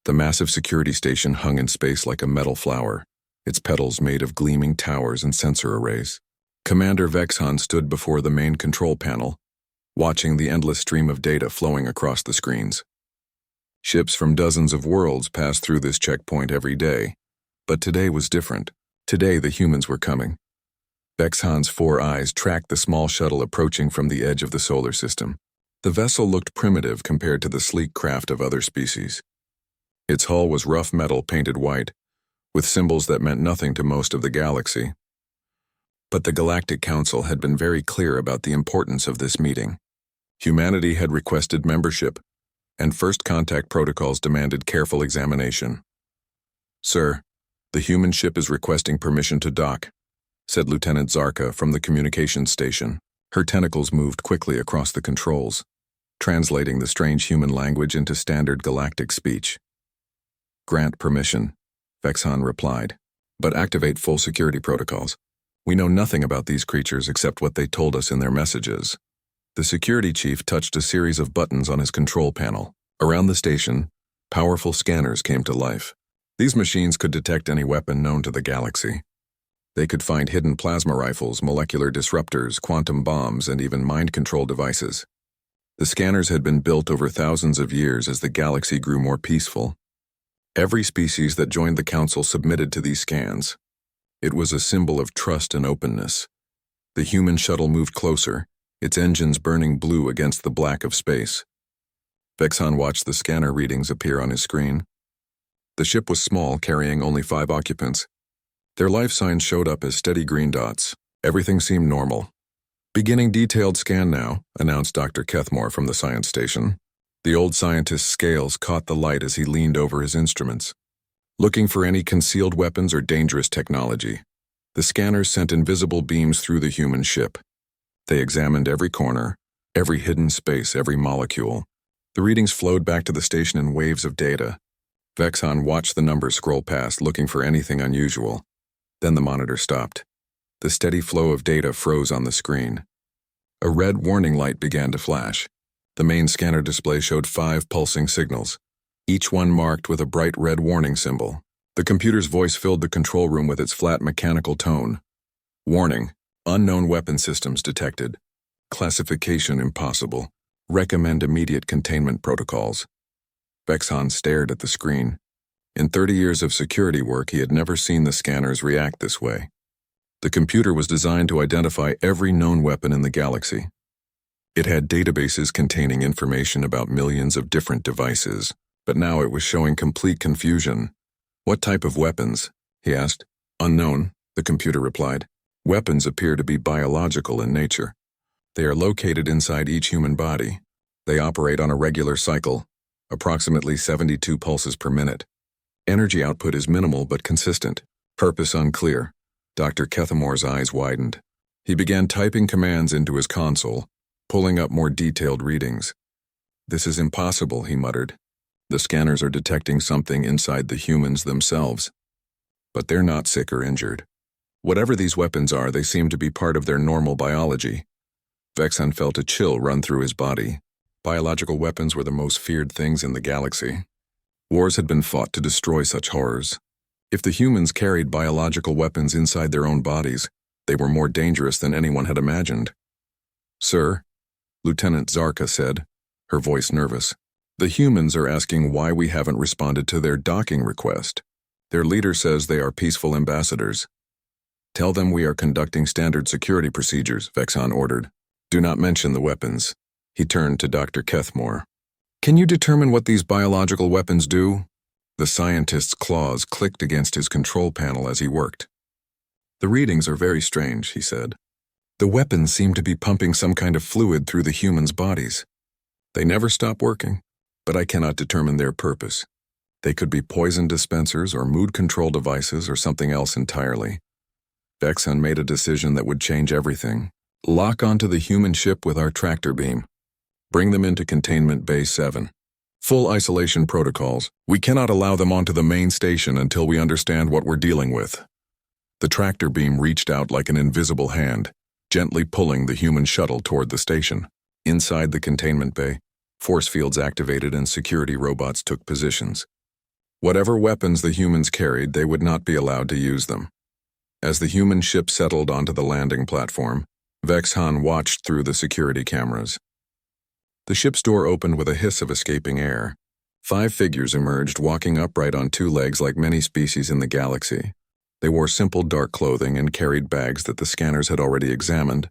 The massive security station hung in space like a metal flower, its petals made of gleaming towers and sensor arrays. Commander Vexhan stood before the main control panel, watching the endless stream of data flowing across the screens. Ships from dozens of worlds passed through this checkpoint every day, but today was different. Today the humans were coming. Vexhan's 4 eyes tracked the small shuttle approaching from the edge of the solar system. The vessel looked primitive compared to the sleek craft of other species. Its hull was rough metal painted white, with symbols that meant nothing to most of the galaxy. But the Galactic Council had been very clear about the importance of this meeting. Humanity had requested membership, and first contact protocols demanded careful examination. "Sir, the human ship is requesting permission to dock," said Lieutenant Zarka from the communications station. Her tentacles moved quickly across the controls, translating the strange human language into standard galactic speech. "Grant permission," Vexhan replied, "but activate full security protocols. We know nothing about these creatures except what they told us in their messages." The security chief touched a series of buttons on his control panel. Around the station, powerful scanners came to life. These machines could detect any weapon known to the galaxy. They could find hidden plasma rifles, molecular disruptors, quantum bombs, and even mind control devices. The scanners had been built over thousands of years as the galaxy grew more peaceful. Every species that joined the council submitted to these scans. It was a symbol of trust and openness. The human shuttle moved closer, its engines burning blue against the black of space. Vexhan watched the scanner readings appear on his screen. The ship was small, carrying only 5 occupants. Their life signs showed up as steady green dots. Everything seemed normal. "Beginning detailed scan now," announced Dr. Kethmore from the science station. The old scientist's scales caught the light as he leaned over his instruments, looking for any concealed weapons or dangerous technology. The scanners sent invisible beams through the human ship. They examined every corner, every hidden space, every molecule. The readings flowed back to the station in waves of data. Vexhan watched the numbers scroll past, looking for anything unusual. Then the monitor stopped. The steady flow of data froze on the screen. A red warning light began to flash. The main scanner display showed 5 pulsing signals, each one marked with a bright red warning symbol. The computer's voice filled the control room with its flat mechanical tone. "Warning, unknown weapon systems detected. Classification impossible. Recommend immediate containment protocols." Vexhan stared at the screen. In 30 years of security work, he had never seen the scanners react this way. The computer was designed to identify every known weapon in the galaxy. It had databases containing information about millions of different devices, but now it was showing complete confusion. "What type of weapons?" he asked. "Unknown," the computer replied. "Weapons appear to be biological in nature. They are located inside each human body. They operate on a regular cycle, approximately 72 pulses per minute. Energy output is minimal but consistent. Purpose unclear." Dr. Kethamore's eyes widened. He began typing commands into his console, pulling up more detailed readings. "This is impossible," he muttered. "The scanners are detecting something inside the humans themselves. But they're not sick or injured. Whatever these weapons are, they seem to be part of their normal biology." Vexhan felt a chill run through his body. Biological weapons were the most feared things in the galaxy. Wars had been fought to destroy such horrors. If the humans carried biological weapons inside their own bodies, they were more dangerous than anyone had imagined. "Sir," Lieutenant Zarka said, her voice nervous, "the humans are asking why we haven't responded to their docking request. Their leader says they are peaceful ambassadors." "Tell them we are conducting standard security procedures," Vexhan ordered. "Do not mention the weapons." He turned to Dr. Kethmore. "Can you determine what these biological weapons do?" The scientist's claws clicked against his control panel as he worked. "The readings are very strange," he said. "The weapons seem to be pumping some kind of fluid through the humans' bodies. They never stop working, but I cannot determine their purpose. They could be poison dispensers or mood control devices or something else entirely." Vexhan made a decision that would change everything. "Lock onto the human ship with our tractor beam. Bring them into Containment Bay 7. Full isolation protocols. We cannot allow them onto the main station until we understand what we're dealing with." The tractor beam reached out like an invisible hand, gently pulling the human shuttle toward the station. Inside the containment bay, force fields activated and security robots took positions. Whatever weapons the humans carried, they would not be allowed to use them. As the human ship settled onto the landing platform, Vex-Han watched through the security cameras. The ship's door opened with a hiss of escaping air. 5 figures emerged, walking upright on 2 legs like many species in the galaxy. They wore simple dark clothing and carried bags that the scanners had already examined.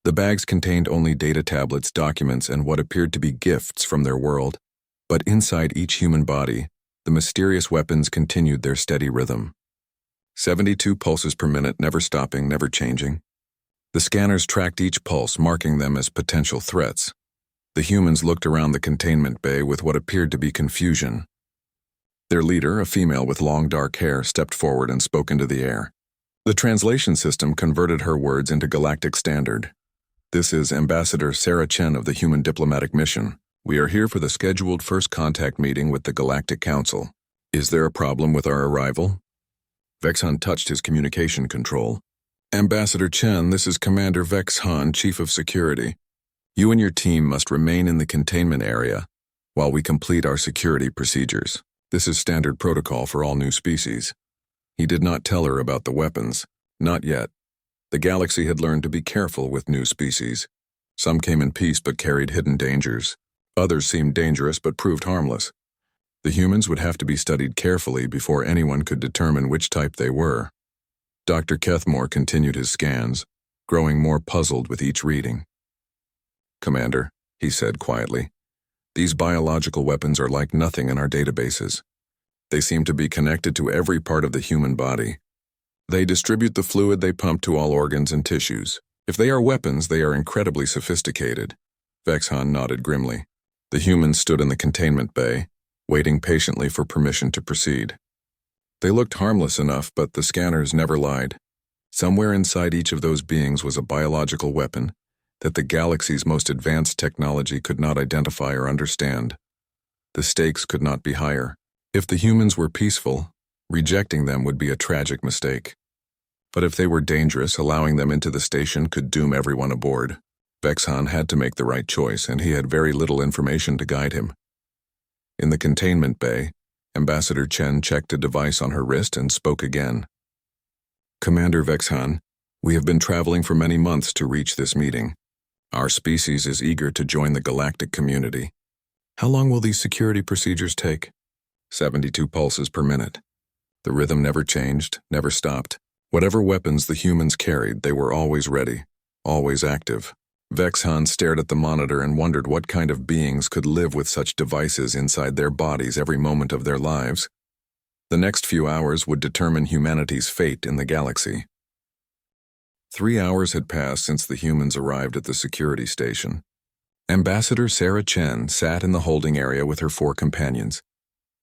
The bags contained only data tablets, documents, and what appeared to be gifts from their world. But inside each human body, the mysterious weapons continued their steady rhythm. 72 pulses per minute, never stopping, never changing. The scanners tracked each pulse, marking them as potential threats. The humans looked around the containment bay with what appeared to be confusion. Their leader, a female with long dark hair, stepped forward and spoke into the air. The translation system converted her words into Galactic Standard. "This is Ambassador Sarah Chen of the Human Diplomatic Mission. We are here for the scheduled first contact meeting with the Galactic Council. Is there a problem with our arrival?" Vex-Han touched his communication control. "Ambassador Chen, this is Commander Vex-Han, Chief of Security. You and your team must remain in the containment area while we complete our security procedures. This is standard protocol for all new species." He did not tell her about the weapons. Not yet. The galaxy had learned to be careful with new species. Some came in peace but carried hidden dangers. Others seemed dangerous but proved harmless. The humans would have to be studied carefully before anyone could determine which type they were. Dr. Kethmore continued his scans, growing more puzzled with each reading. "Commander," he said quietly, "these biological weapons are like nothing in our databases. They seem to be connected to every part of the human body. They distribute the fluid they pump to all organs and tissues. If they are weapons, they are incredibly sophisticated." Vex-Han nodded grimly. The humans stood in the containment bay, waiting patiently for permission to proceed. They looked harmless enough, but the scanners never lied. Somewhere inside each of those beings was a biological weapon that the galaxy's most advanced technology could not identify or understand. The stakes could not be higher. If the humans were peaceful, rejecting them would be a tragic mistake. But if they were dangerous, allowing them into the station could doom everyone aboard. Vex-Han had to make the right choice, and he had very little information to guide him. In the containment bay, Ambassador Chen checked a device on her wrist and spoke again. "Commander Vex-Han, we have been traveling for many months to reach this meeting. Our species is eager to join the galactic community. How long will these security procedures take?" 72 pulses per minute. The rhythm never changed, never stopped. Whatever weapons the humans carried, they were always ready, always active. Vex-Han stared at the monitor and wondered what kind of beings could live with such devices inside their bodies every moment of their lives. The next few hours would determine humanity's fate in the galaxy. 3 hours had passed since the humans arrived at the security station. Ambassador Sarah Chen sat in the holding area with her 4 companions,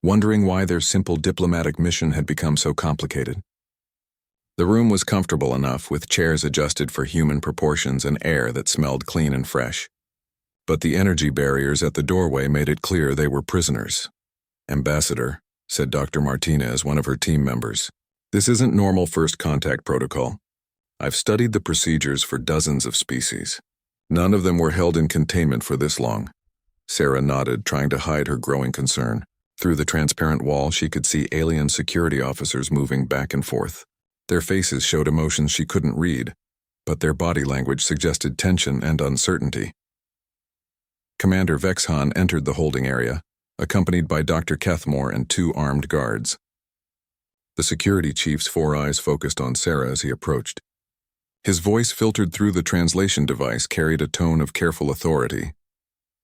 wondering why their simple diplomatic mission had become so complicated. The room was comfortable enough, with chairs adjusted for human proportions and air that smelled clean and fresh. But the energy barriers at the doorway made it clear they were prisoners. "Ambassador," said Dr. Martinez, one of her team members, "this isn't normal first contact protocol. I've studied the procedures for dozens of species. None of them were held in containment for this long." Sarah nodded, trying to hide her growing concern. Through the transparent wall, she could see alien security officers moving back and forth. Their faces showed emotions she couldn't read, but their body language suggested tension and uncertainty. Commander Vex-Han entered the holding area, accompanied by Dr. Kethmore and 2 armed guards. The security chief's 4 eyes focused on Sarah as he approached. His voice, filtered through the translation device, carried a tone of careful authority.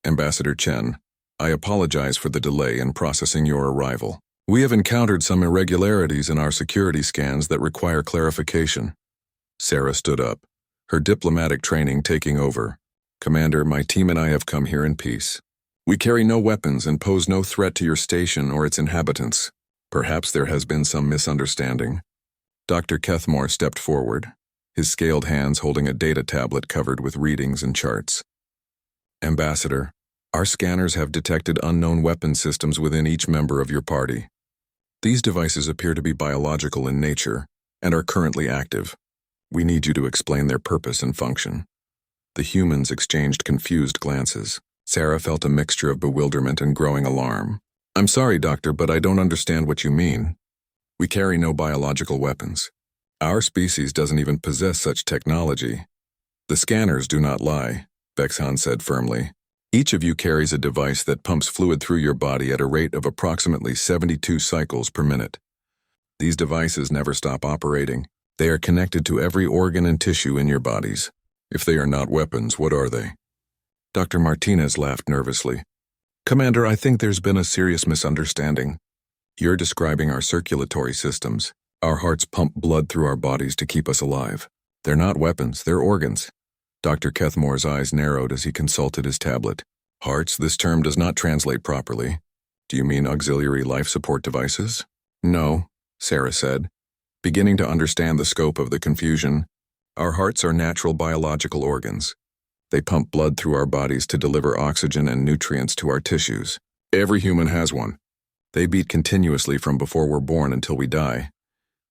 "Ambassador Chen, I apologize for the delay in processing your arrival. We have encountered some irregularities in our security scans that require clarification." Sarah stood up, her diplomatic training taking over. "Commander, my team and I have come here in peace. We carry no weapons and pose no threat to your station or its inhabitants. Perhaps there has been some misunderstanding." Dr. Kethmore stepped forward, his scaled hands holding a data tablet covered with readings and charts. "Ambassador, our scanners have detected unknown weapon systems within each member of your party. These devices appear to be biological in nature and are currently active. We need you to explain their purpose and function." The humans exchanged confused glances. Sarah felt a mixture of bewilderment and growing alarm. I'm sorry, Doctor, but I don't understand what you mean. We carry no biological weapons. Our species doesn't even possess such technology. The scanners do not lie, Vexhan said firmly. Each of you carries a device that pumps fluid through your body at a rate of approximately 72 cycles per minute. These devices never stop operating. They are connected to every organ and tissue in your bodies. If they are not weapons, what are they? Dr. Martinez laughed nervously. Commander, I think there's been a serious misunderstanding. You're describing our circulatory systems. Our hearts pump blood through our bodies to keep us alive. They're not weapons, they're organs. Dr. Kethmore's eyes narrowed as he consulted his tablet. Hearts, this term does not translate properly. Do you mean auxiliary life support devices? No, Sarah said, beginning to understand the scope of the confusion. Our hearts are natural biological organs. They pump blood through our bodies to deliver oxygen and nutrients to our tissues. Every human has one. They beat continuously from before we're born until we die.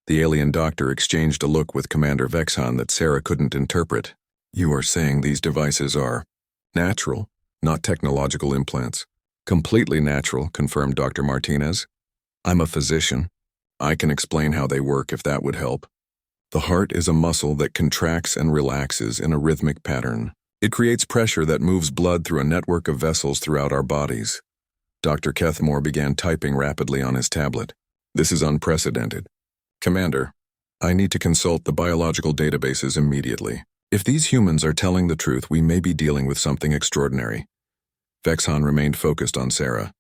The alien doctor exchanged a look with Commander Vexhan that Sarah couldn't interpret. You are saying these devices are natural, not technological implants? Completely natural, confirmed Dr. Martinez. I'm a physician. I can explain how they work if that would help. The heart is a muscle that contracts and relaxes in a rhythmic pattern. It creates pressure that moves blood through a network of vessels throughout our bodies. Dr. Kethmore began typing rapidly on his tablet. This is unprecedented. Commander, I need to consult the biological databases immediately. If these humans are telling the truth, we may be dealing with something extraordinary. Vexhan remained focused on Sarah.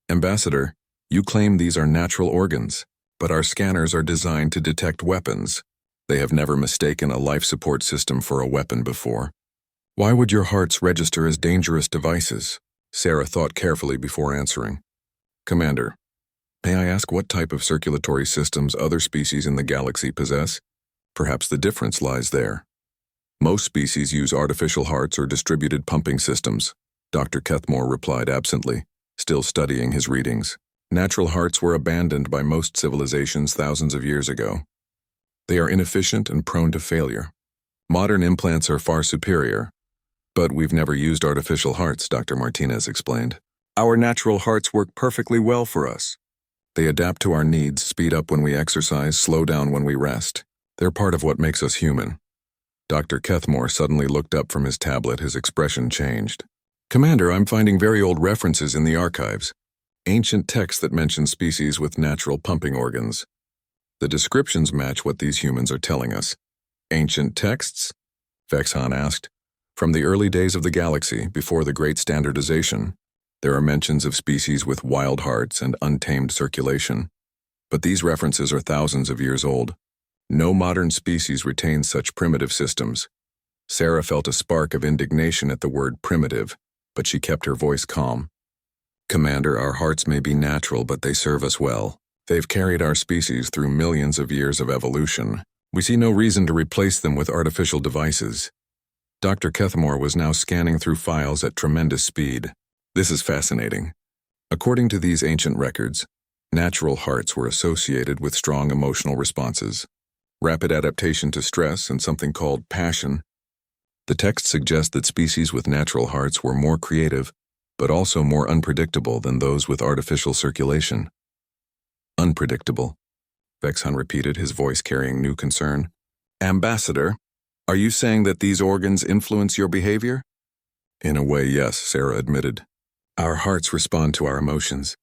Ambassador, you claim these are natural organs, but our scanners are designed to detect weapons. They have never mistaken a life support system for a weapon before. Why would your hearts register as dangerous devices? Sarah thought carefully before answering. Commander, may I ask what type of circulatory systems other species in the galaxy possess? Perhaps the difference lies there. Most species use artificial hearts or distributed pumping systems, Dr. Kethmore replied absently, still studying his readings. Natural hearts were abandoned by most civilizations thousands of years ago. They are inefficient and prone to failure. Modern implants are far superior. But we've never used artificial hearts, Dr. Martinez explained. Our natural hearts work perfectly well for us. They adapt to our needs, speed up when we exercise, slow down when we rest. They're part of what makes us human. Dr. Kethmore suddenly looked up from his tablet, his expression changed. Commander, I'm finding very old references in the archives. Ancient texts that mention species with natural pumping organs. The descriptions match what these humans are telling us. Ancient texts? Vexhan asked. From the early days of the galaxy, before the Great Standardization, there are mentions of species with wild hearts and untamed circulation. But these references are thousands of years old. No modern species retains such primitive systems. Sarah felt a spark of indignation at the word primitive, but she kept her voice calm. Commander, our hearts may be natural, but they serve us well. They've carried our species through millions of years of evolution. We see no reason to replace them with artificial devices. Dr. Kethmore was now scanning through files at tremendous speed. This is fascinating. According to these ancient records, natural hearts were associated with strong emotional responses, rapid adaptation to stress, and something called passion. The text suggests that species with natural hearts were more creative, but also more unpredictable than those with artificial circulation. Unpredictable, Vexhan repeated, his voice carrying new concern. Ambassador, are you saying that these organs influence your behavior? In a way, yes, Sarah admitted. Our hearts respond to our emotions.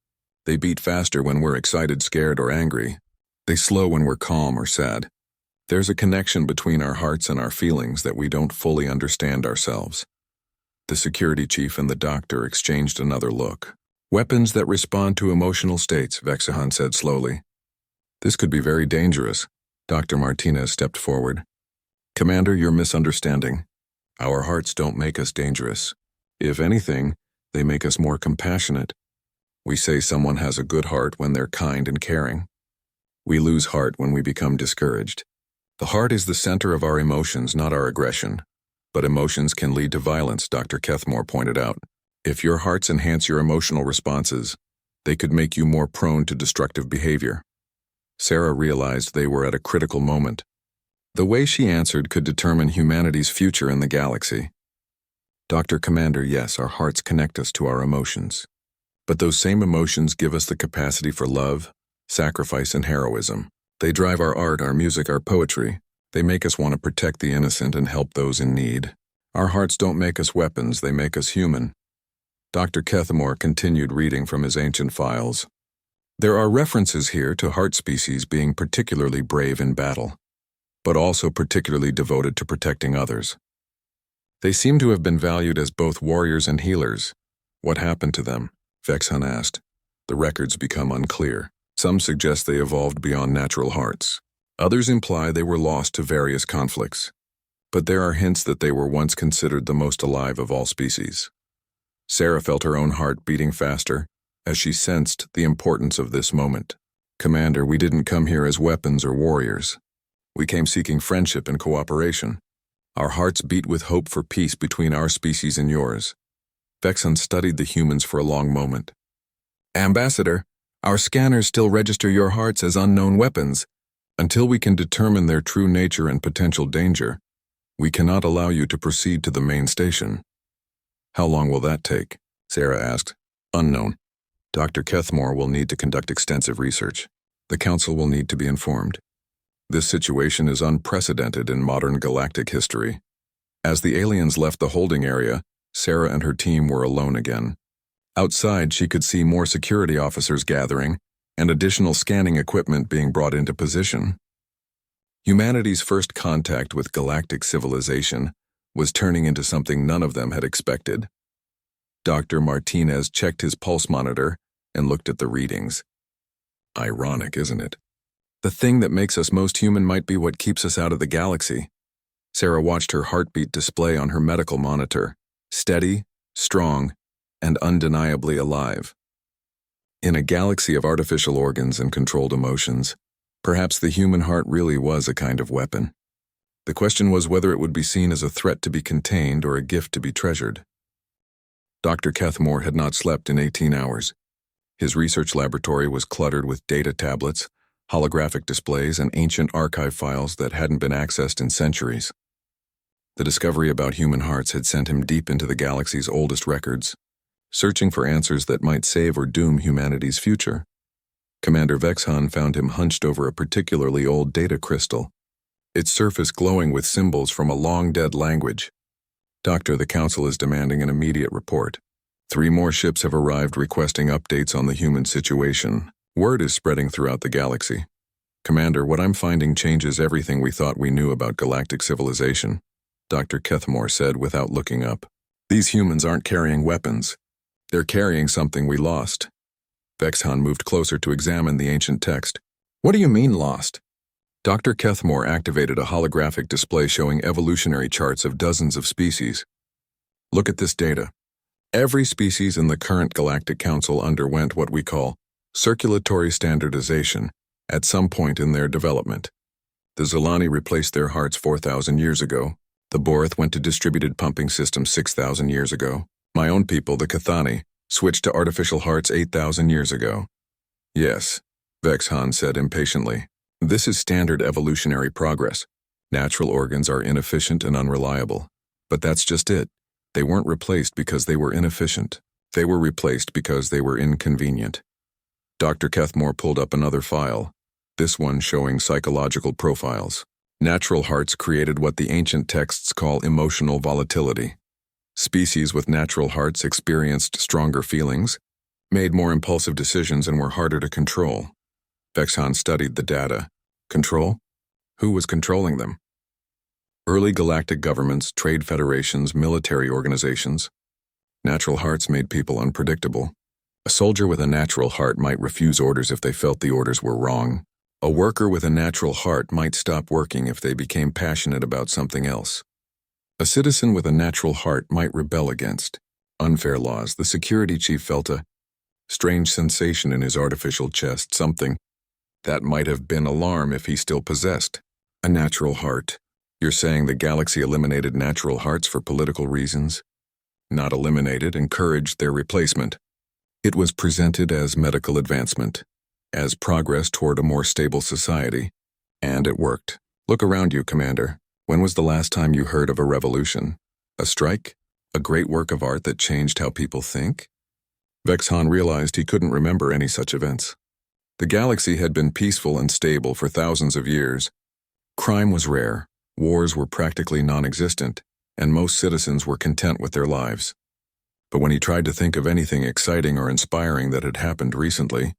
They beat faster when we're excited, scared, or angry. They slow when we're calm or sad. There's a connection between our hearts and our feelings that we don't fully understand ourselves. The security chief and the doctor exchanged another look. Weapons that respond to emotional states, Vexhan said slowly. This could be very dangerous. Dr. Martinez stepped forward. Commander, you're misunderstanding. Our hearts don't make us dangerous. If anything, they make us more compassionate. We say someone has a good heart when they're kind and caring. We lose heart when we become discouraged. The heart is the center of our emotions, not our aggression. But emotions can lead to violence, Dr. Kethmore pointed out. If your hearts enhance your emotional responses, they could make you more prone to destructive behavior. Sarah realized they were at a critical moment. The way she answered could determine humanity's future in the galaxy. Dr. Commander, yes, our hearts connect us to our emotions. But those same emotions give us the capacity for love, sacrifice, and heroism. They drive our art, our music, our poetry. They make us want to protect the innocent and help those in need. Our hearts don't make us weapons, they make us human. Dr. Kethamore continued reading from his ancient files. There are references here to heart species being particularly brave in battle, but also particularly devoted to protecting others. They seem to have been valued as both warriors and healers. What happened to them? Vexhan asked. The records become unclear. Some suggest they evolved beyond natural hearts. Others imply they were lost to various conflicts. But there are hints that they were once considered the most alive of all species. Sarah felt her own heart beating faster as she sensed the importance of this moment. Commander, we didn't come here as weapons or warriors. We came seeking friendship and cooperation. Our hearts beat with hope for peace between our species and yours. Vexhan studied the humans for a long moment. Ambassador, our scanners still register your hearts as unknown weapons. Until we can determine their true nature and potential danger, we cannot allow you to proceed to the main station. How long will that take? Sarah asked. Unknown. Dr. Kethamore will need to conduct extensive research. The Council will need to be informed. This situation is unprecedented in modern galactic history. As the aliens left the holding area, Sarah and her team were alone again. Outside, she could see more security officers gathering and additional scanning equipment being brought into position. Humanity's first contact with galactic civilization was turning into something none of them had expected. Dr. Martinez checked his pulse monitor and looked at the readings. Ironic, isn't it? The thing that makes us most human might be what keeps us out of the galaxy. Sarah watched her heartbeat display on her medical monitor, steady, strong, and undeniably alive. In a galaxy of artificial organs and controlled emotions, perhaps the human heart really was a kind of weapon. The question was whether it would be seen as a threat to be contained or a gift to be treasured. Dr. Kethamore had not slept in 18 hours. His research laboratory was cluttered with data tablets, holographic displays, and ancient archive files that hadn't been accessed in centuries. The discovery about human hearts had sent him deep into the galaxy's oldest records, searching for answers that might save or doom humanity's future. Commander Vexhan found him hunched over a particularly old data crystal, its surface glowing with symbols from a long-dead language. Doctor, the Council is demanding an immediate report. 3 more ships have arrived requesting updates on the human situation. Word is spreading throughout the galaxy. Commander, what I'm finding changes everything we thought we knew about galactic civilization, Dr. Kethamore said without looking up. These humans aren't carrying weapons. They're carrying something we lost. Vexhan moved closer to examine the ancient text. What do you mean lost? Dr. Kethamore activated a holographic display showing evolutionary charts of dozens of species. Look at this data. Every species in the current Galactic Council underwent what we call circulatory standardization at some point in their development. The Zolani replaced their hearts 4,000 years ago. The Borth went to distributed pumping systems 6,000 years ago. My own people, the Cathani, switched to artificial hearts 8,000 years ago. Yes, Vexhan said impatiently. This is standard evolutionary progress. Natural organs are inefficient and unreliable. But that's just it. They weren't replaced because they were inefficient. They were replaced because they were inconvenient. Dr. Kethamore pulled up another file, this one showing psychological profiles. Natural hearts created what the ancient texts call emotional volatility. Species with natural hearts experienced stronger feelings, made more impulsive decisions, and were harder to control. Vexhan studied the data. Control? Who was controlling them? Early galactic governments, trade federations, military organizations. Natural hearts made people unpredictable. A soldier with a natural heart might refuse orders if they felt the orders were wrong. A worker with a natural heart might stop working if they became passionate about something else. A citizen with a natural heart might rebel against unfair laws. The security chief felt a strange sensation in his artificial chest, something that might have been alarm if he still possessed a natural heart. You're saying the galaxy eliminated natural hearts for political reasons? Not eliminated, encouraged their replacement. It was presented as medical advancement, as progress toward a more stable society, and it worked. Look around you, Commander. When was the last time you heard of a revolution? A strike? A great work of art that changed how people think? Vexhan realized he couldn't remember any such events. The galaxy had been peaceful and stable for thousands of years. Crime was rare, wars were practically non-existent, and most citizens were content with their lives. But when he tried to think of anything exciting or inspiring that had happened recently,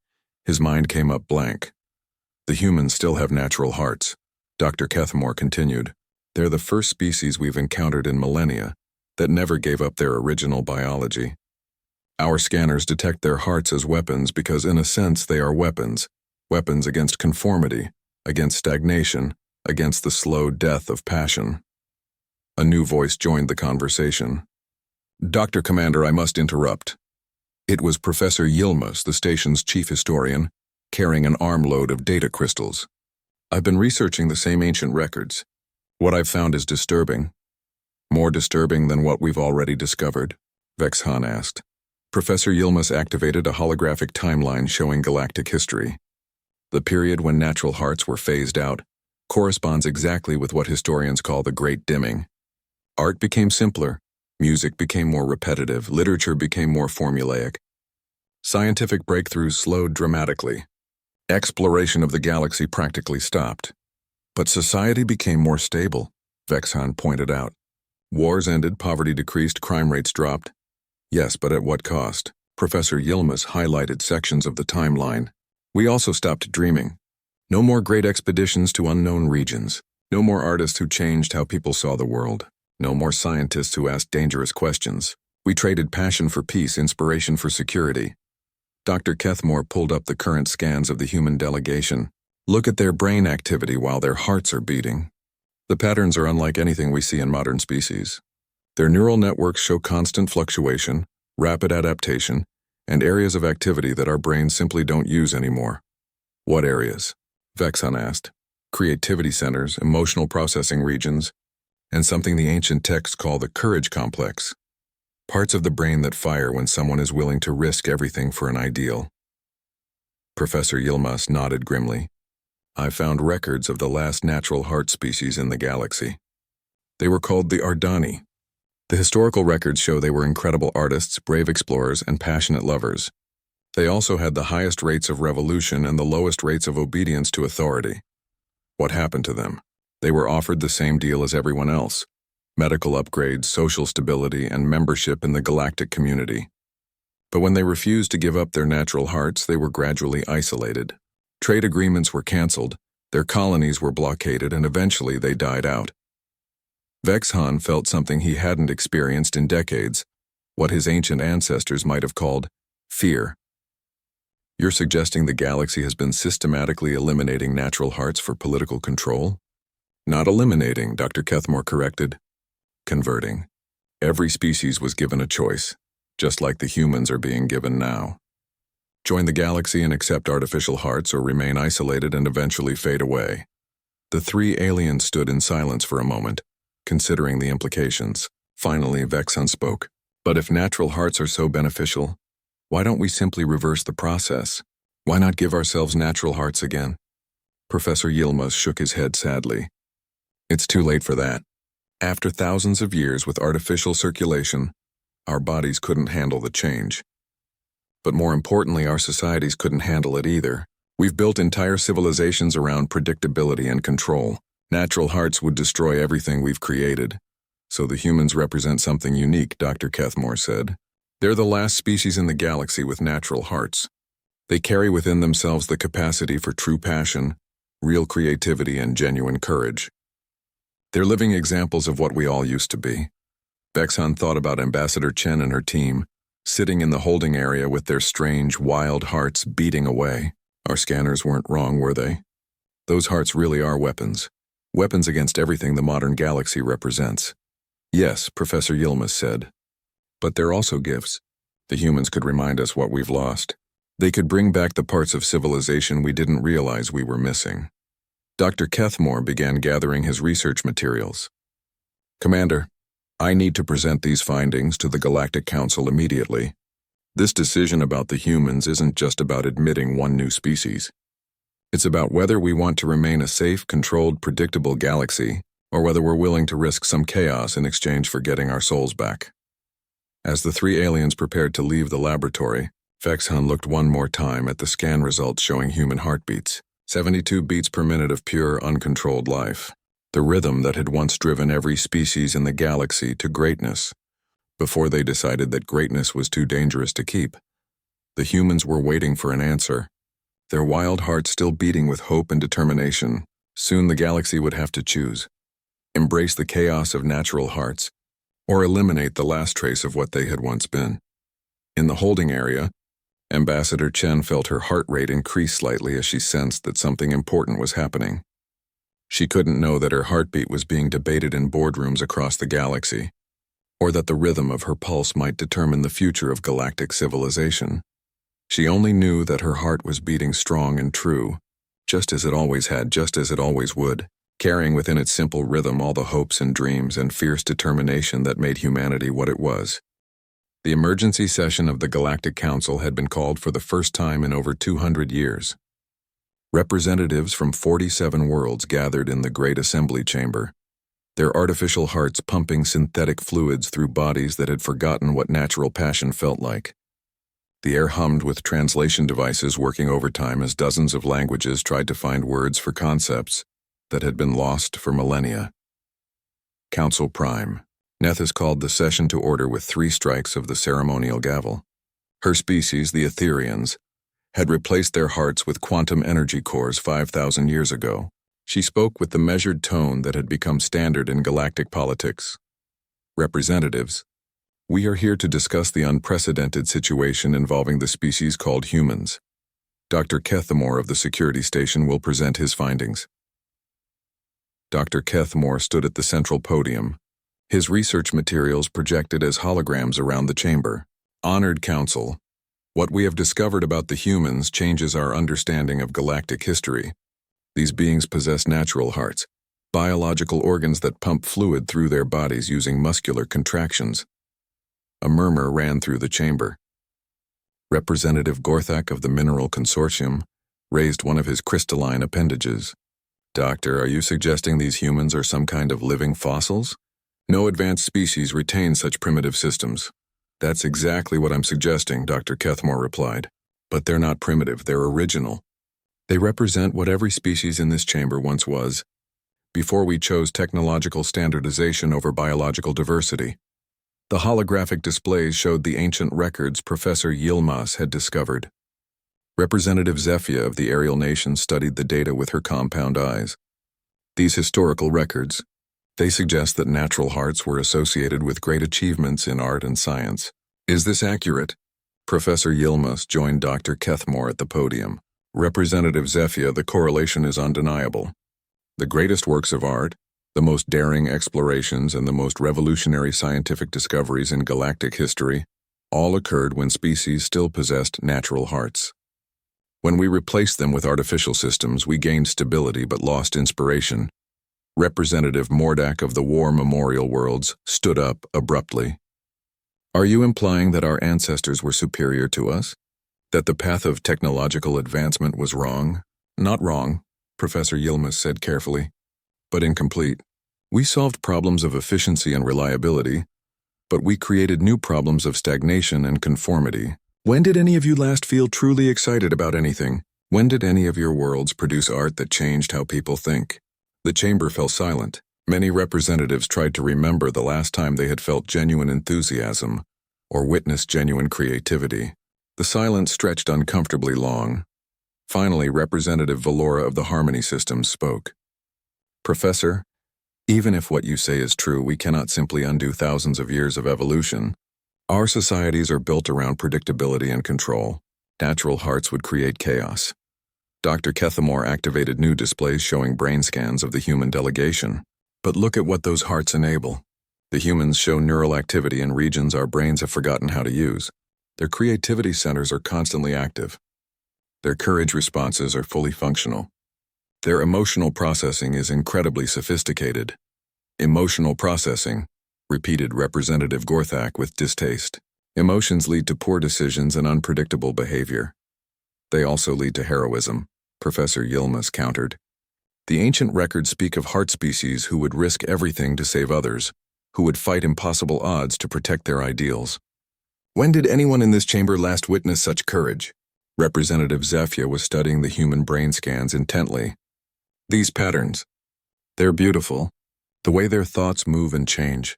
his mind came up blank. The humans still have natural hearts, Dr. Kethmore continued. They're the first species we've encountered in millennia that never gave up their original biology. Our scanners detect their hearts as weapons because, in a sense, they are weapons. Weapons against conformity, against stagnation, against the slow death of passion. A new voice joined the conversation. Dr. Commander, I must interrupt. It was Professor Yilmaz, the station's chief historian, carrying an armload of data crystals. I've been researching the same ancient records. What I've found is disturbing. More disturbing than what we've already discovered? Vexhan asked. Professor Yilmaz activated a holographic timeline showing galactic history. The period when natural hearts were phased out corresponds exactly with what historians call the Great Dimming. Art became simpler, music became more repetitive, literature became more formulaic. Scientific breakthroughs slowed dramatically. Exploration of the galaxy practically stopped. But society became more stable, Vexhan pointed out. Wars ended, poverty decreased, crime rates dropped. Yes, but at what cost? Professor Yilmaz highlighted sections of the timeline. We also stopped dreaming. No more great expeditions to unknown regions. No more artists who changed how people saw the world. No more scientists who asked dangerous questions. We traded passion for peace, inspiration for security. Dr. Kethmore pulled up the current scans of the human delegation. Look at their brain activity while their hearts are beating. The patterns are unlike anything we see in modern species. Their neural networks show constant fluctuation, rapid adaptation, and areas of activity that our brains simply don't use anymore. What areas? Vexhan asked. Creativity centers, emotional processing regions, and something the ancient texts call the courage complex. Parts of the brain that fire when someone is willing to risk everything for an ideal. Professor Yilmaz nodded grimly. I found records of the last natural heart species in the galaxy. They were called the Ardani. The historical records show they were incredible artists, brave explorers, and passionate lovers. They also had the highest rates of revolution and the lowest rates of obedience to authority. What happened to them? They were offered the same deal as everyone else: medical upgrades, social stability, and membership in the galactic community. But when they refused to give up their natural hearts, they were gradually isolated. Trade agreements were canceled, their colonies were blockaded, and eventually they died out. Vexhan felt something he hadn't experienced in decades, what his ancient ancestors might have called fear. You're suggesting the galaxy has been systematically eliminating natural hearts for political control? Not eliminating, Dr. Kethmore corrected. Converting. Every species was given a choice, just like the humans are being given now. Join the galaxy and accept artificial hearts, or remain isolated and eventually fade away. The three aliens stood in silence for a moment, considering the implications. Finally, Vexhan spoke. But if natural hearts are so beneficial, why don't we simply reverse the process? Why not give ourselves natural hearts again? Professor Yilmaz shook his head sadly. It's too late for that. After thousands of years with artificial circulation, our bodies couldn't handle the change. But more importantly, our societies couldn't handle it either. We've built entire civilizations around predictability and control. Natural hearts would destroy everything we've created. So the humans represent something unique, Dr. Kethmore said. They're the last species in the galaxy with natural hearts. They carry within themselves the capacity for true passion, real creativity, and genuine courage. They're living examples of what we all used to be. Vexhan thought about Ambassador Chen and her team, sitting in the holding area with their strange, wild hearts beating away. Our scanners weren't wrong, were they? Those hearts really are weapons. Weapons against everything the modern galaxy represents. Yes, Professor Yilmaz said. But they're also gifts. The humans could remind us what we've lost. They could bring back the parts of civilization we didn't realize we were missing. Dr. Kethmore began gathering his research materials. Commander, I need to present these findings to the Galactic Council immediately. This decision about the humans isn't just about admitting one new species. It's about whether we want to remain a safe, controlled, predictable galaxy, or whether we're willing to risk some chaos in exchange for getting our souls back. As the three aliens prepared to leave the laboratory, Vexhan looked one more time at the scan results showing human heartbeats, 72 beats per minute of pure, uncontrolled life. The rhythm that had once driven every species in the galaxy to greatness, before they decided that greatness was too dangerous to keep. The humans were waiting for an answer, their wild hearts still beating with hope and determination. Soon the galaxy would have to choose. Embrace the chaos of natural hearts, or eliminate the last trace of what they had once been. In the holding area, Ambassador Chen felt her heart rate increase slightly as she sensed that something important was happening. She couldn't know that her heartbeat was being debated in boardrooms across the galaxy, or that the rhythm of her pulse might determine the future of galactic civilization. She only knew that her heart was beating strong and true, just as it always had, just as it always would, carrying within its simple rhythm all the hopes and dreams and fierce determination that made humanity what it was. The emergency session of the Galactic Council had been called for the first time in over 200 years. Representatives from 47 worlds gathered in the Great Assembly Chamber, their artificial hearts pumping synthetic fluids through bodies that had forgotten what natural passion felt like. The air hummed with translation devices working overtime as dozens of languages tried to find words for concepts that had been lost for millennia. Council Prime. Nethys called the session to order with 3 strikes of the ceremonial gavel. Her species, the Etherians, had replaced their hearts with quantum energy cores 5,000 years ago. She spoke with the measured tone that had become standard in galactic politics. Representatives, we are here to discuss the unprecedented situation involving the species called humans. Dr. Kethamore of the security station will present his findings. Dr. Kethamore stood at the central podium, his research materials projected as holograms around the chamber. Honored Council, what we have discovered about the humans changes our understanding of galactic history. These beings possess natural hearts, biological organs that pump fluid through their bodies using muscular contractions. A murmur ran through the chamber. Representative Gorthak of the Mineral Consortium raised one of his crystalline appendages. Doctor, are you suggesting these humans are some kind of living fossils? No advanced species retain such primitive systems. That's exactly what I'm suggesting, Dr. Kethamore replied. But they're not primitive, they're original. They represent what every species in this chamber once was, before we chose technological standardization over biological diversity. The holographic displays showed the ancient records Professor Yilmaz had discovered. Representative Zephia of the Aerial Nation studied the data with her compound eyes. These historical records, they suggest that natural hearts were associated with great achievements in art and science. Is this accurate? Professor Yilmaz joined Dr. Kethamore at the podium. Representative Zephia, the correlation is undeniable. The greatest works of art, the most daring explorations, and the most revolutionary scientific discoveries in galactic history all occurred when species still possessed natural hearts. When we replaced them with artificial systems, we gained stability but lost inspiration. Representative Mordak of the War Memorial Worlds stood up abruptly. Are you implying that our ancestors were superior to us? That the path of technological advancement was wrong? Not wrong, Professor Yilmaz said carefully, but incomplete. We solved problems of efficiency and reliability, but we created new problems of stagnation and conformity. When did any of you last feel truly excited about anything? When did any of your worlds produce art that changed how people think? The chamber fell silent. Many representatives tried to remember the last time they had felt genuine enthusiasm or witnessed genuine creativity. The silence stretched uncomfortably long. Finally, Representative Valora of the Harmony Systems spoke. Professor, even if what you say is true, we cannot simply undo thousands of years of evolution. Our societies are built around predictability and control. Natural hearts would create chaos. Dr. Kethamore activated new displays showing brain scans of the human delegation. But look at what those hearts enable. The humans show neural activity in regions our brains have forgotten how to use. Their creativity centers are constantly active. Their courage responses are fully functional. Their emotional processing is incredibly sophisticated. Emotional processing, repeated Representative Gorthak with distaste. Emotions lead to poor decisions and unpredictable behavior. They also lead to heroism, Professor Yilmaz countered. The ancient records speak of heart species who would risk everything to save others, who would fight impossible odds to protect their ideals. When did anyone in this chamber last witness such courage? Representative Zephyr was studying the human brain scans intently. These patterns. They're beautiful. The way their thoughts move and change.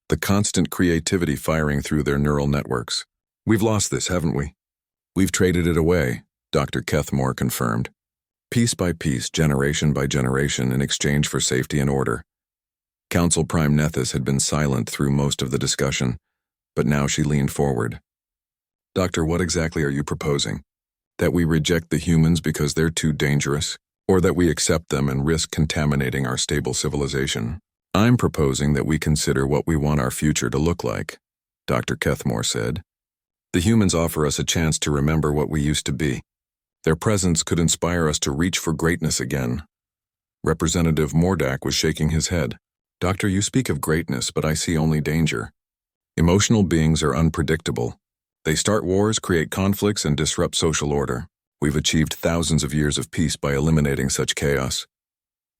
The constant creativity firing through their neural networks. We've lost this, haven't we? We've traded it away, Dr. Kethmore confirmed. Piece by piece, generation by generation, in exchange for safety and order. Council Prime Nethys had been silent through most of the discussion, but now she leaned forward. Doctor, what exactly are you proposing? That we reject the humans because they're too dangerous, or that we accept them and risk contaminating our stable civilization? I'm proposing that we consider what we want our future to look like, Dr. Kethmore said. The humans offer us a chance to remember what we used to be. Their presence could inspire us to reach for greatness again. Representative Mordak was shaking his head. Doctor, you speak of greatness, but I see only danger. Emotional beings are unpredictable. They start wars, create conflicts, and disrupt social order. We've achieved thousands of years of peace by eliminating such chaos.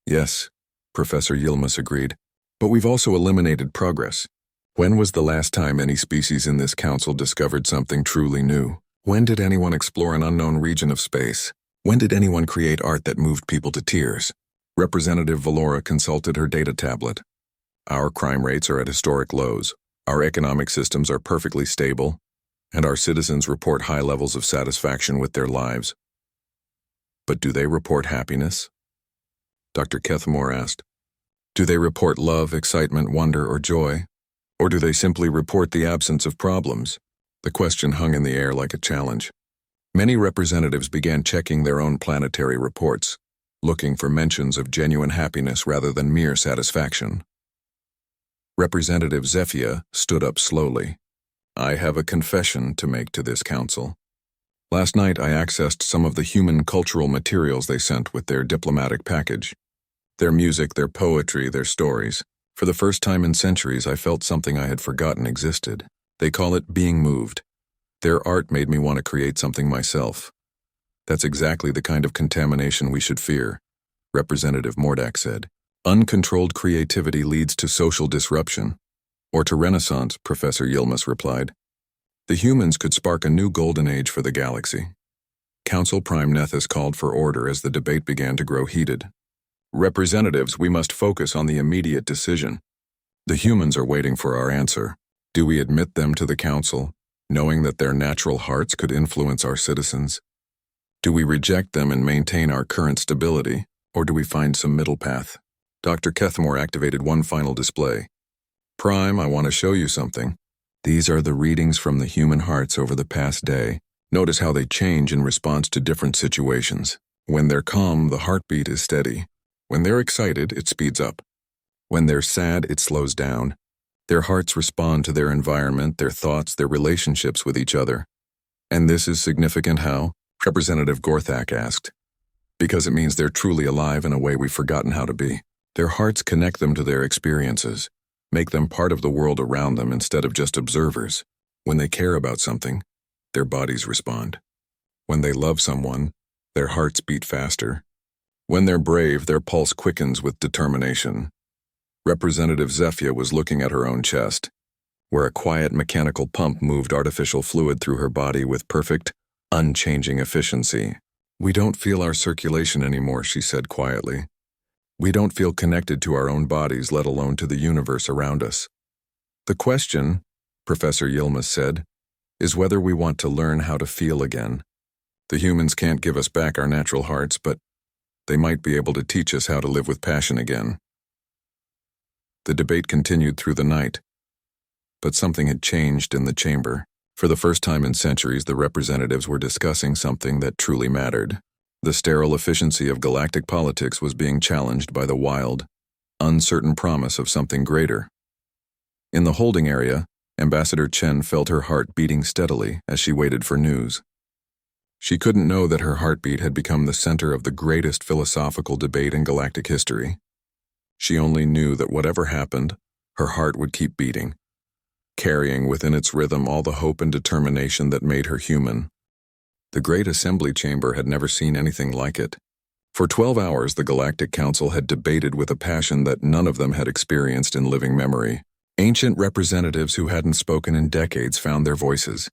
Yes, Professor Yilmaz agreed, but we've also eliminated progress. When was the last time any species in this council discovered something truly new? When did anyone explore an unknown region of space? When did anyone create art that moved people to tears? Representative Valora consulted her data tablet. Our crime rates are at historic lows. Our economic systems are perfectly stable, and our citizens report high levels of satisfaction with their lives. But do they report happiness? Dr. Kethmore asked. Do they report love, excitement, wonder, or joy? Or do they simply report the absence of problems? The question hung in the air like a challenge. Many representatives began checking their own planetary reports, looking for mentions of genuine happiness rather than mere satisfaction. Representative Zephyr stood up slowly. I have a confession to make to this council. Last night I accessed some of the human cultural materials they sent with their diplomatic package. Their music, their poetry, their stories. For the first time in centuries, I felt something I had forgotten existed. They call it being moved. Their art made me want to create something myself. That's exactly the kind of contamination we should fear, Representative Mordak said. Uncontrolled creativity leads to social disruption. Or to renaissance, Professor Yilmaz replied. The humans could spark a new golden age for the galaxy. Council Prime Nethys called for order as the debate began to grow heated. Representatives, we must focus on the immediate decision. The humans are waiting for our answer. Do we admit them to the council, knowing that their natural hearts could influence our citizens? Do we reject them and maintain our current stability, or do we find some middle path? Dr. Kethmore activated one final display. Prime, I want to show you something. These are the readings from the human hearts over the past day. Notice how they change in response to different situations. When they're calm, the heartbeat is steady. When they're excited, it speeds up. When they're sad, it slows down. Their hearts respond to their environment, their thoughts, their relationships with each other. And this is significant how? Representative Gorthak asked. Because it means they're truly alive in a way we've forgotten how to be. Their hearts connect them to their experiences, make them part of the world around them instead of just observers. When they care about something, their bodies respond. When they love someone, their hearts beat faster. When they're brave, their pulse quickens with determination. Representative Zephyr was looking at her own chest, where a quiet mechanical pump moved artificial fluid through her body with perfect, unchanging efficiency. We don't feel our circulation anymore, she said quietly. We don't feel connected to our own bodies, let alone to the universe around us. The question, Professor Yilmaz said, is whether we want to learn how to feel again. The humans can't give us back our natural hearts, but they might be able to teach us how to live with passion again. The debate continued through the night, but something had changed in the chamber. For the first time in centuries, the representatives were discussing something that truly mattered. The sterile efficiency of galactic politics was being challenged by the wild, uncertain promise of something greater. In the holding area, Ambassador Chen felt her heart beating steadily as she waited for news. She couldn't know that her heartbeat had become the center of the greatest philosophical debate in galactic history. She only knew that whatever happened, her heart would keep beating, carrying within its rhythm all the hope and determination that made her human. The Great Assembly Chamber had never seen anything like it. For 12 hours, the Galactic Council had debated with a passion that none of them had experienced in living memory. Ancient representatives who hadn't spoken in decades found their voices.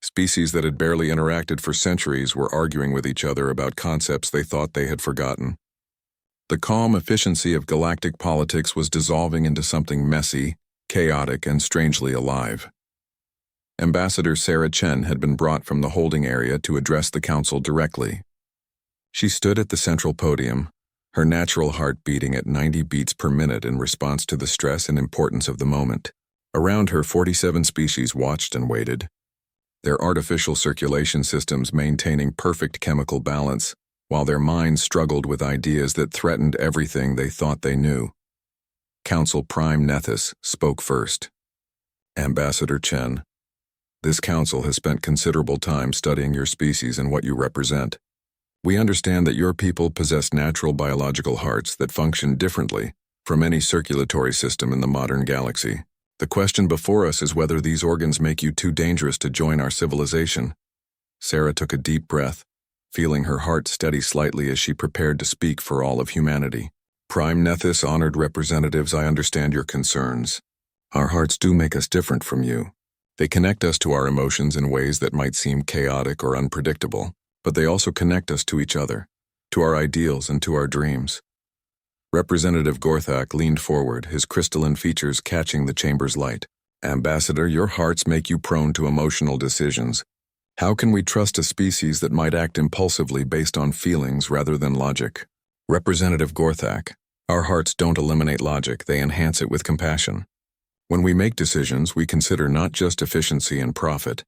Species that had barely interacted for centuries were arguing with each other about concepts they thought they had forgotten. The calm efficiency of galactic politics was dissolving into something messy, chaotic, and strangely alive. Ambassador Sarah Chen had been brought from the holding area to address the council directly. She stood at the central podium, her natural heart beating at 90 beats per minute in response to the stress and importance of the moment. Around her, 47 species watched and waited, their artificial circulation systems maintaining perfect chemical balance, while their minds struggled with ideas that threatened everything they thought they knew. Council Prime Nethys spoke first. Ambassador Chen, this council has spent considerable time studying your species and what you represent. We understand that your people possess natural biological hearts that function differently from any circulatory system in the modern galaxy. The question before us is whether these organs make you too dangerous to join our civilization. Sarah took a deep breath, feeling her heart steady slightly as she prepared to speak for all of humanity. Prime Nethys, honored representatives, I understand your concerns. Our hearts do make us different from you. They connect us to our emotions in ways that might seem chaotic or unpredictable, but they also connect us to each other, to our ideals and to our dreams. Representative Gorthak leaned forward, his crystalline features catching the chamber's light. Ambassador, your hearts make you prone to emotional decisions. How can we trust a species that might act impulsively based on feelings rather than logic? Representative Gorthak, our hearts don't eliminate logic, they enhance it with compassion. When we make decisions, we consider not just efficiency and profit,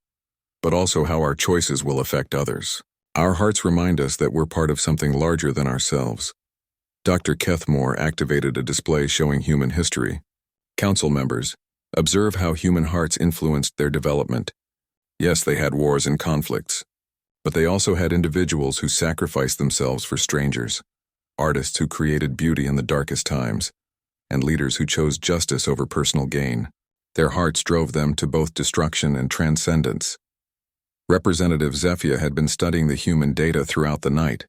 but also how our choices will affect others. Our hearts remind us that we're part of something larger than ourselves. Dr. Kethmore activated a display showing human history. Council members, observe how human hearts influenced their development. Yes, they had wars and conflicts, but they also had individuals who sacrificed themselves for strangers, artists who created beauty in the darkest times, and leaders who chose justice over personal gain. Their hearts drove them to both destruction and transcendence. Representative Zephia had been studying the human data throughout the night.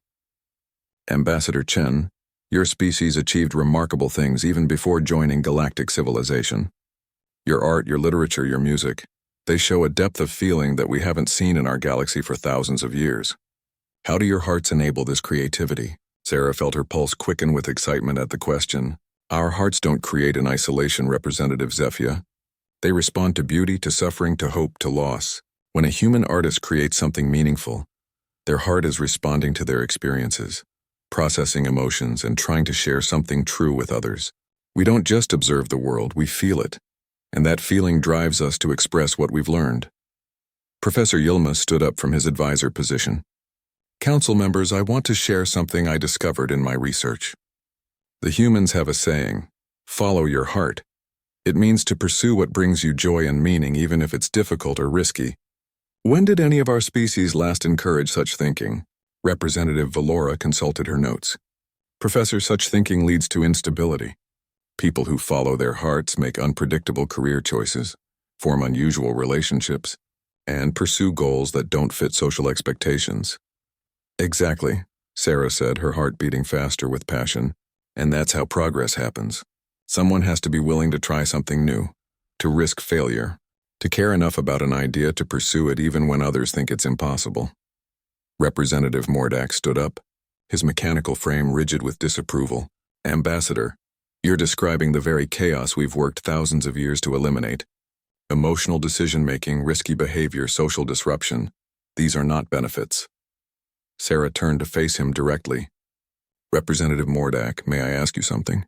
Ambassador Chen, your species achieved remarkable things even before joining galactic civilization. Your art, your literature, your music, they show a depth of feeling that we haven't seen in our galaxy for thousands of years. How do your hearts enable this creativity? Sarah felt her pulse quicken with excitement at the question. Our hearts don't create in isolation, Representative Zephia. They respond to beauty, to suffering, to hope, to loss. When a human artist creates something meaningful, their heart is responding to their experiences, processing emotions, and trying to share something true with others. We don't just observe the world, we feel it, and that feeling drives us to express what we've learned. Professor Yilma stood up from his advisor position. Council members, I want to share something I discovered in my research. The humans have a saying, follow your heart. It means to pursue what brings you joy and meaning even if it's difficult or risky. When did any of our species last encourage such thinking? Representative Valora consulted her notes. Professor, such thinking leads to instability. People who follow their hearts make unpredictable career choices, form unusual relationships, and pursue goals that don't fit social expectations. Exactly, Sarah said, her heart beating faster with passion. And that's how progress happens. Someone has to be willing to try something new, to risk failure, to care enough about an idea to pursue it even when others think it's impossible. Representative Mordak stood up, his mechanical frame rigid with disapproval. Ambassador, you're describing the very chaos we've worked thousands of years to eliminate. Emotional decision-making, risky behavior, social disruption. These are not benefits. Sarah turned to face him directly. Representative Mordak, may I ask you something?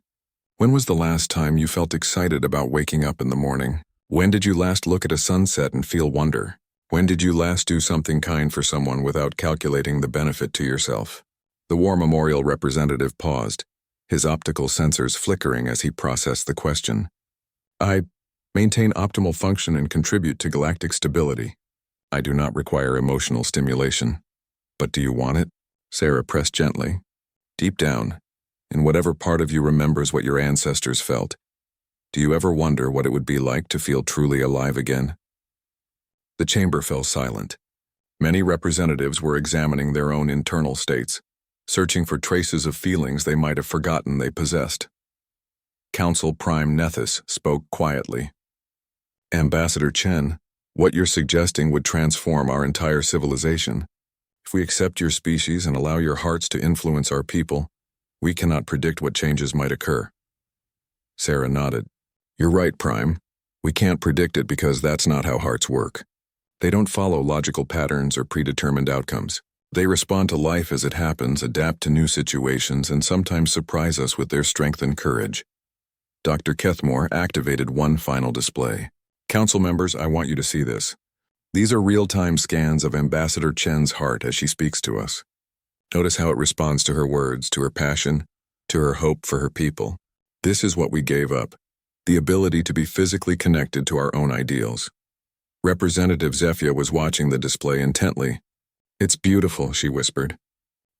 When was the last time you felt excited about waking up in the morning? When did you last look at a sunset and feel wonder? When did you last do something kind for someone without calculating the benefit to yourself? The War Memorial representative paused, his optical sensors flickering as he processed the question. I maintain optimal function and contribute to galactic stability. I do not require emotional stimulation. But do you want it? Sarah pressed gently. Deep down, in whatever part of you remembers what your ancestors felt, do you ever wonder what it would be like to feel truly alive again? The chamber fell silent. Many representatives were examining their own internal states, searching for traces of feelings they might have forgotten they possessed. Council Prime Nethys spoke quietly. Ambassador Chen, what you're suggesting would transform our entire civilization. If we accept your species and allow your hearts to influence our people, we cannot predict what changes might occur. Sarah nodded. You're right, Prime. We can't predict it because that's not how hearts work. They don't follow logical patterns or predetermined outcomes. They respond to life as it happens, adapt to new situations, and sometimes surprise us with their strength and courage. Dr. Kethmore activated one final display. Council members, I want you to see this. These are real-time scans of Ambassador Chen's heart as she speaks to us. Notice how it responds to her words, to her passion, to her hope for her people. This is what we gave up, the ability to be physically connected to our own ideals. Representative Zephyr was watching the display intently. It's beautiful, she whispered.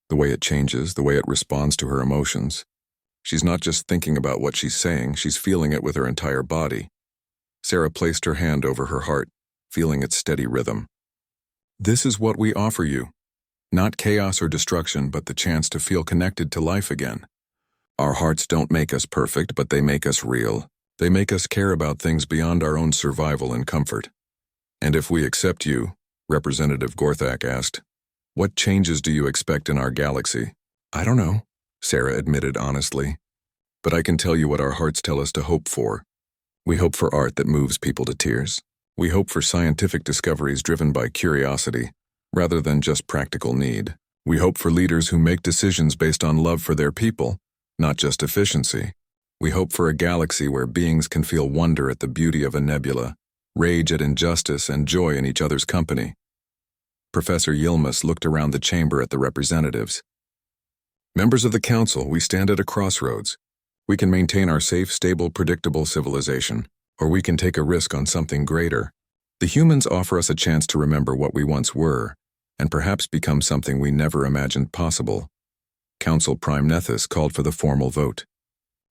The way it changes, the way it responds to her emotions. She's not just thinking about what she's saying, she's feeling it with her entire body. Sarah placed her hand over her heart, feeling its steady rhythm. This is what we offer you. Not chaos or destruction, but the chance to feel connected to life again. Our hearts don't make us perfect, but they make us real. They make us care about things beyond our own survival and comfort. And if we accept you, Representative Gorthak asked, what changes do you expect in our galaxy? I don't know, Sarah admitted honestly. But I can tell you what our hearts tell us to hope for. We hope for art that moves people to tears. We hope for scientific discoveries driven by curiosity, rather than just practical need. We hope for leaders who make decisions based on love for their people, not just efficiency. We hope for a galaxy where beings can feel wonder at the beauty of a nebula, rage at injustice, and joy in each other's company. Professor Yilmaz looked around the chamber at the representatives. Members of the council, we stand at a crossroads. We can maintain our safe, stable, predictable civilization, or we can take a risk on something greater. The humans offer us a chance to remember what we once were, and perhaps become something we never imagined possible. Council Prime Nethys called for the formal vote.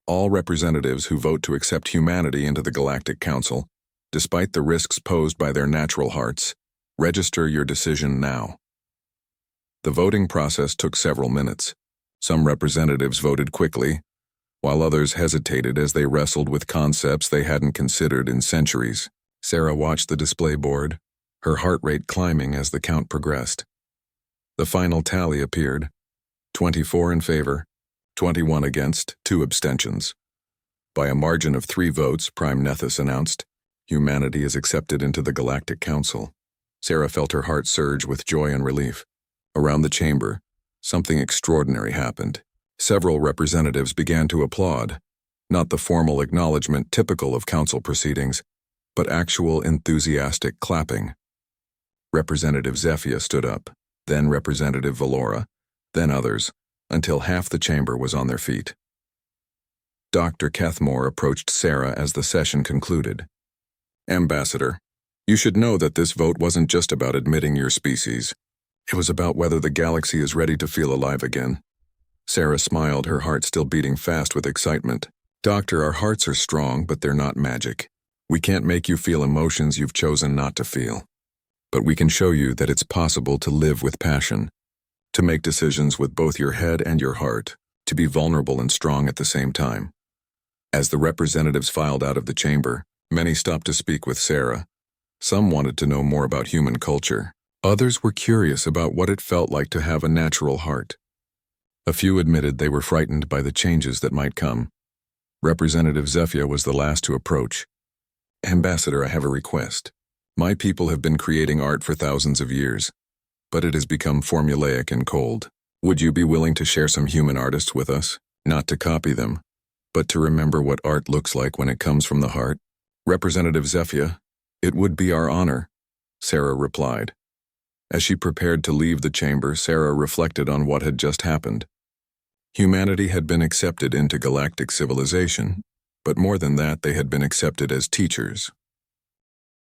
All representatives who vote to accept humanity into the Galactic Council, despite the risks posed by their natural hearts, register your decision now. The voting process took several minutes. Some representatives voted quickly, while others hesitated as they wrestled with concepts they hadn't considered in centuries. Sarah watched the display board, her heart rate climbing as the count progressed. The final tally appeared: 24 in favor, 21 against, 2 abstentions. By a margin of 3 votes, Prime Nethys announced, humanity is accepted into the Galactic Council. Sarah felt her heart surge with joy and relief. Around the chamber, something extraordinary happened. Several representatives began to applaud, not the formal acknowledgement typical of council proceedings, but actual enthusiastic clapping. Representative Zephyr stood up, then Representative Valora, then others, until half the chamber was on their feet. Dr. Kethmore approached Sarah as the session concluded. Ambassador, you should know that this vote wasn't just about admitting your species. It was about whether the galaxy is ready to feel alive again. Sarah smiled, her heart still beating fast with excitement. Doctor, our hearts are strong, but they're not magic. We can't make you feel emotions you've chosen not to feel. But we can show you that it's possible to live with passion, to make decisions with both your head and your heart, to be vulnerable and strong at the same time. As the representatives filed out of the chamber, many stopped to speak with Sarah. Some wanted to know more about human culture. Others were curious about what it felt like to have a natural heart. A few admitted they were frightened by the changes that might come. Representative Zephyr was the last to approach. Ambassador, I have a request. My people have been creating art for thousands of years, but it has become formulaic and cold. Would you be willing to share some human artists with us? Not to copy them, but to remember what art looks like when it comes from the heart? Representative Zephyr, it would be our honor, Sarah replied. As she prepared to leave the chamber, Sarah reflected on what had just happened. Humanity had been accepted into galactic civilization, but more than that, they had been accepted as teachers.